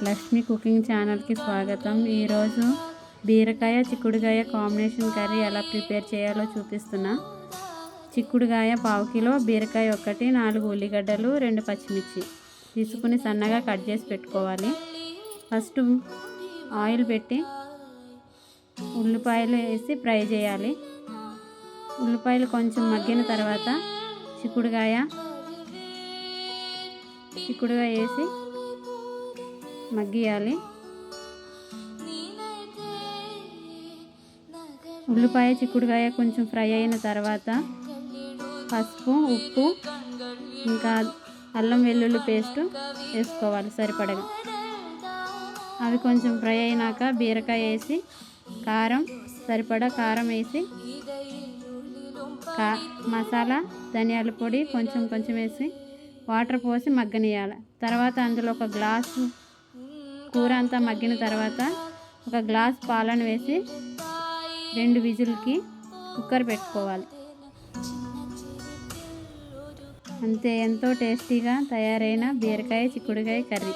Lakshmi cooking ఛానల్కి స్వాగతం. ఈరోజు బీరకాయ చిక్కుడుకాయ కాంబినేషన్ కర్రీ ఎలా ప్రిపేర్ చేయాలో చూపిస్తున్నా. చిక్కుడుకాయ 1/2 కిలో, బీరకాయ 1, 4 ఉల్లిగడ్డలు, 2 పచ్చిమిర్చి తీసుకుని సన్నగా కట్ చేసి పెట్టుకోవాలి. ఫస్ట్ ఆయిల్ పెట్టి ఉల్లిపాయలు వేసి ఫ్రై చేయాలి. ఉల్లిపాయలు కొంచెం మగ్గిన తర్వాత చిక్కుడుకాయ వేసి మగ్గియాలి. ఉల్లిపాయ చిక్కుడుకాయ కొంచెం ఫ్రై అయిన తర్వాత పసుపు, ఉప్పు, ఇంకా అల్లం వెల్లుల్లి పేస్ట్ వేసుకోవాలి సరిపడగా. అవి కొంచెం ఫ్రై అయినాక బీరకాయ వేసి సరిపడా కారం వేసి మసాలా, ధనియాల పొడి కొంచెం వేసి వాటర్ పోసి మగ్గనియాలి. తర్వాత అందులో ఒక గ్లాసు కూర అంతా మగ్గిన తర్వాత ఒక గ్లాస్ పాలను వేసి 2 విజిల్కి కుక్కర్ పెట్టుకోవాలి. అంతే, ఎంతో టేస్టీగా తయారైన బీరకాయ చిక్కుడుకాయ కర్రీ.